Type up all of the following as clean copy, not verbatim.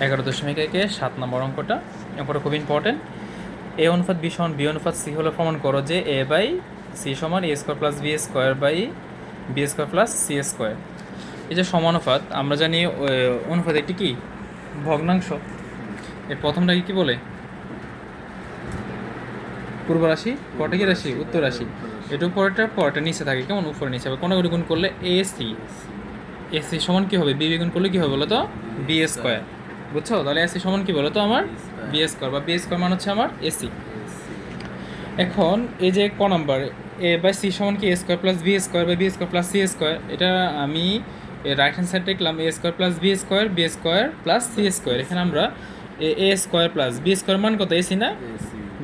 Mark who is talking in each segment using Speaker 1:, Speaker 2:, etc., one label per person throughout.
Speaker 1: 11.1 নম্বর অঙ্কটা খুব ইম্পর্টেন্ট। এ অনুপাত বি সমান বি অনুপাত সি হলে প্রমাণ করো যে এ বাই সি সমান A square plus B square by B square plus C square. এই যে সমানুপাত, আমরা জানি অনুপাত একটি কি ভগ্নাংশ। এর প্রথমটাকে কি বলে? পূর্ব রাশি, পরটা কি রাশি? উত্তর রাশি। এটা পরটা নিচে থাকে, কেমন? উপরে নিচে। আবার কোনগুলি গুণ করলে এ সি সমান কি হবে? বি গুণ করলে কি হবে বলো তো? B square. বুঝছো? তাহলে এসি সমান কি বলো তো আমার? বি স্কোয়ার, বা বি স্কোয়ার মান হচ্ছে আমার এসি। এখন এই যে ক নাম্বার এ বাই সি সমান কি A square plus B square by B square plus C square, এটা আমি রাইট হ্যান্ড সাইড লিখলাম A square plus B square plus C square. এখানে আমরা A square plus B square মান কত? AC না?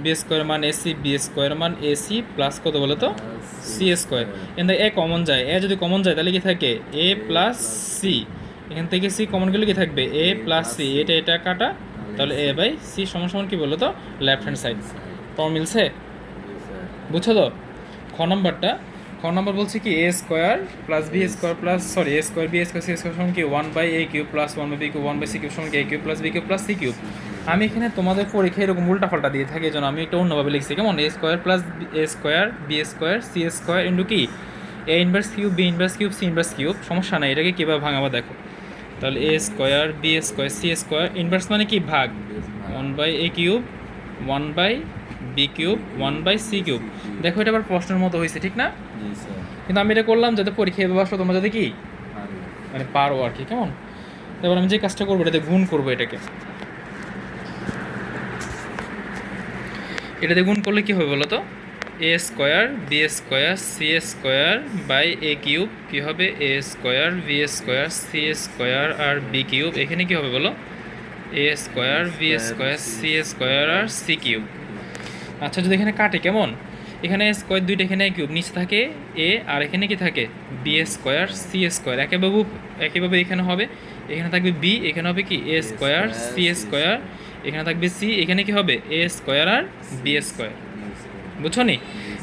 Speaker 1: বি স্কোয়ার মান এসি, বি স্কোয়ার মান এসি প্লাস কত বলো তো? C square. এখান থেকে এ কমন যায়, এ যদি কমন যায় তাহলে কি থাকে? এ প্লাস সি। এখান থেকে সি কমন গেলে কি থাকবে? এ প্লাস সি। এটা কাটা, তাহলে এ বাই সি সমান সমান কি বলো তো? Left hand side. তোমার মিলছে? বুঝছো তো? খ নম্বর বলছে কি A square plus B square plus A square B square C square সমান কি 1/a³ প্লাস 1/b³ 1/c³ সমান কি a³ plus b³ plus c³। আমি এখানে তোমাদের পরীক্ষায় এরকম উল্টা পাল্টা দিয়ে থাকি, এই জন্য আমি এটা অন্যভাবে লিখছি, কেমন? A square plus A square B square C square into কি A inverse cube B inverse cube C inverse cube. সমস্যা নাই, এটাকে কীভাবে ভাঙাবো দেখো। তাহলে A square B square C square inverse মানে কি? ভাগ। 1/a³ 1/b³ 1/c³। দেখো এটা আবার প্রশ্নের মতো হয়েছে, ঠিক না? কিন্তু আমি এটা করলাম যাতে পরীক্ষা এভাবে আসো, তোমরা যাতে কি মানে পারো আর কি, কেমন? এবার আমি যে কাজটা করবো এটাতে গুণ করবো, এটাতে গুণ করলে কি হবে বলো তো? A square B square C square by a³ কি হবে? A square B square C square আর b³ এখানে কি হবে বলো? A square B square C square আর c³। আচ্ছা, যদি এখানে কাটে, কেমন? এখানে স্কোয়ার দুইটা, এখানে কিউব, নিচে থাকে এ আর এখানে কি থাকে? B square C square. একইভাবে এখানে হবে, এখানে থাকবে বি, এখানে হবে কি এ স্কোয়ার সি স্কোয়ার, এখানে থাকবে সি, এখানে কি হবে? A square R B square. বুঝছো নি?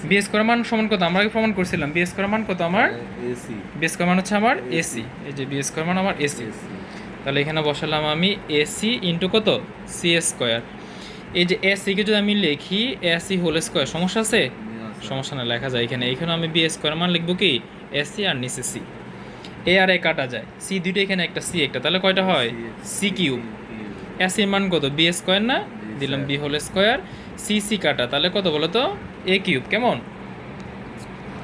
Speaker 1: বি স্কোয়ার মান সমান কত? আমরা আগে প্রমাণ করছিলাম বি স্কোয়ার মান কত আমার? বি স্কোয়ার মান হচ্ছে আমার এসি। এই যে বি স্কোয়ার মান আমার এসি। তাহলে এখানে বসালাম আমি এসি ইন্টু কত? C square. এই যে এসিকে যদি আমি লিখি এসি হোল স্কোয়ার, সমস্যা আছে? সমস্যা না, লেখা যায় এখানে আমি বি স্কোয়ার মান লিখবো কি এসি আর নিচে সি। এ আর এ কাটা যায়, সি দুইটা, এখানে একটা সি একটা, তাহলে কয়টা হয়? C cube. এসি মান কত? বি স্কোয়ার না? দিলাম B whole square, C C কাটা, তাহলে কত বলো তো? A cube. কেমন?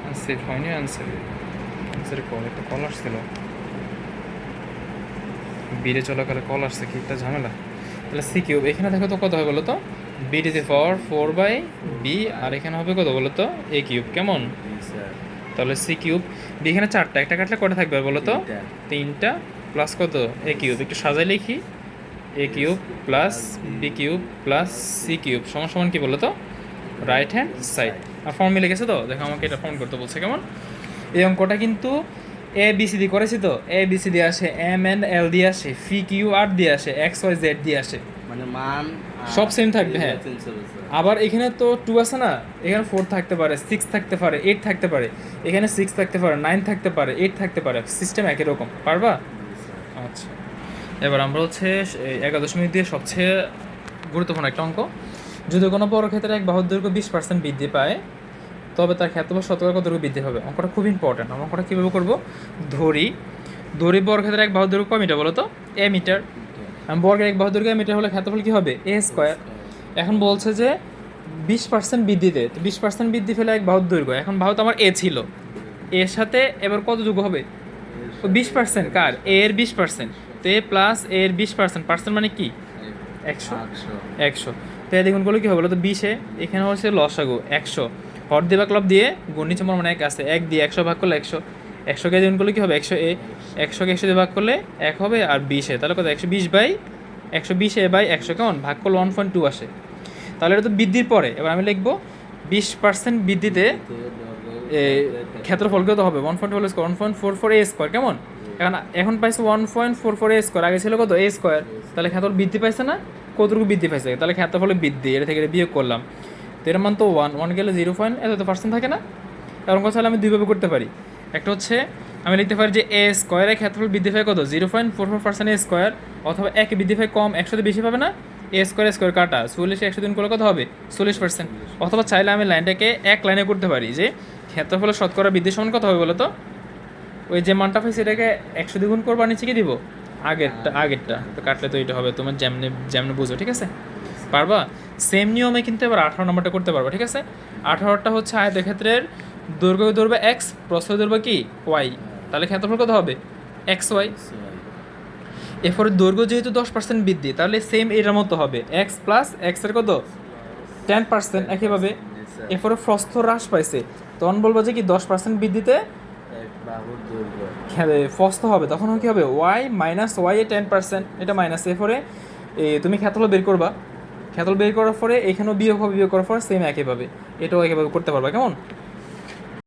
Speaker 1: আনসার হয়নি, আনসার কল একটা কল আসছিল, বিরে চলাকালে কল আসছে, কি একটা ঝামেলা। তাহলে সি কিউব, এখানে দেখো তো কত হয় বলো তো? B to the power 4/b, আর এখানে হবে কত বলো তো? A cube. কেমন? তাহলে সি কিউব, বি এখানে চারটা, একটা কাটলে কটা থাকবে বলো তো? তিনটা, প্লাস কত? A cube. একটু সাজাই লিখি, A cube plus B cube plus C cube সমান সমান কি বলো তো? Right hand side. আর ফর্ম মিলে গেছে তো? দেখো আমাকে এটা ফর্ম করতে বলছে, কেমন? এই অঙ্কটা কিন্তু এ বি সি ডি করেছি তো, এ বি সি দিয়ে আসে, এম এন এল দিয়ে আসে, ফি কিউ আর দিয়ে আসে, এক্স ওয়াই জেড দিয়ে আসে,
Speaker 2: মানে মান
Speaker 1: সব সেম থাকবে। হ্যাঁ, আবার এখানে তো 2 আছে না, এখানে 4 থাকতে পারে, 6 থাকতে পারে, 8 থাকতে পারে, এখানে 6 থাকতে পারে, 9 থাকতে পারে, 8 থাকতে পারে, সিস্টেম একই রকম। পারবা? আচ্ছা, এবার আমরা হচ্ছে 11.2 দিয়ে সবচেয়ে গুরুত্বপূর্ণ একটা অঙ্ক। যদি কোনো বর্গক্ষেত্রে এক বাহুর দৈর্ঘ্য 20% বৃদ্ধি পায়, তবে তার ক্ষেত্রফল শতকরা কতটুকু বৃদ্ধি হবে? অঙ্কটা খুব ইম্পর্টেন্ট। আমরা অঙ্কটা কীভাবে করবো? ধরি বর্গক্ষেত্রে এক বাহুর দৈর্ঘ্য কয় মিটার বলো তো? এ মিটার। বর্গের এক বাহুর দৈর্ঘ্য এ মিটার হলে ক্ষেত্রফল কী হবে? A square. এখন বলছে যে 20% বৃদ্ধিতে, তো 20% বৃদ্ধি ফেলে এক বাহুর দৈর্ঘ্য, এখন বাহু তো আমার এ ছিল, এর সাথে এবার কত যোগ হবে? 20%। কার? এ এর 20%। তো এ প্লাস এ এর 20%, পার্সেন্ট মানে কি? 100। তো এ দ্বিগুণ করলে কী হবে বলো তো? 20। এখানে হচ্ছে লসাগু 100, হর দিয়ে বা ক্লব দিয়ে গুণ নিচে মনে 1 আছে, 1 দিয়ে 100 ভাগ করলে 100, 100কে দ্বিগুণ করলে কী হবে? 100 এ, 100কে 100 দিয়ে ভাগ করলে 1 হবে, আর 20 তাহলে কত? 120 এ বাই 100, কেমন? ভাগ করলে 1.2 আসে। তাহলে এটা তো বৃদ্ধির পরে। এবার আমি লিখবো 20% বৃদ্ধিতে ক্ষেত্রফল কত হবে? 1.2 স্কোয়ার 1.44 এ স্কোয়ার। কেমন? এখন পাইছে 1.44 এ স্কোয়ার, আগে ছিল কত? এ স্কোয়ার। তাহলে ক্ষেত্রফল বৃদ্ধি পাইছে না? কতটুকু বৃদ্ধি পাইছে? তাহলে ক্ষেত্রফলে বৃদ্ধি, এটা থেকে বিয়োগ করলাম, তো এর মান তো 1 গেলে 0. এত পার্সেন্ট থাকে না? এরকম কথা হলে আমি দুইভাবে করতে পারি। একটা হচ্ছে আমি লিখতে পারি যে এ স্কোয়ারের ক্ষেত্রফল বৃদ্ধি পায় কত 0.44% এ স্কোয়ার, অথবা একে বৃদ্ধি পায় কম 100 বেশি পাবে না, এ স্কোয়ার কাটা 40 100 দিন করলে কত হবে 40%। অথবা চাইলে আমি লাইনটাকে এক লাইনে করতে পারি যে ক্ষেত্রফলের শতকরা বৃদ্ধি সমান কত হবে বলো তো, ওই যে মানটা পাইছে এটাকে 100 দ্বিগুণ করবো আর নিচে কি দিব আগেরটা তো কাটলে তো এটা হবে তোমার যেমনি যেমনি বুঝো, ঠিক আছে পারবা। সেম নিয়মে কিন্তু এবার 18 নম্বরটা করতে পারবা, ঠিক আছে। 18টা হচ্ছে আয়তক্ষেত্রের দৈর্ঘ্য ধরবে এক্স, প্রস্থ ধরবে কি ওয়াই, তাহলে ক্ষেত্রফল কত হবে এক্স ওয়াই। এরপরে দৈর্ঘ্য যেহেতু 10% বৃদ্ধি, তাহলে সেম এটার মতো হবে এক্স প্লাস এক্সের কত 10% একইভাবে। এরপরে প্রস্থ হ্রাস পাইছে, তখন বলবো যে কি 10% বৃদ্ধিতে প্রস্থ হবে, তখন কি হবে ওয়াই মাইনাস ওয়াই এ 10%, এটা মাইনাস। এরপরে তুমি ক্ষেত্রফল বের করবা, ক্ষেত্রফল বের করার পরে এখানেও বিয়োগ হবে, বিয়োগ করার পরে সেম একইভাবে এটাও একইভাবে করতে পারবা, কেমন।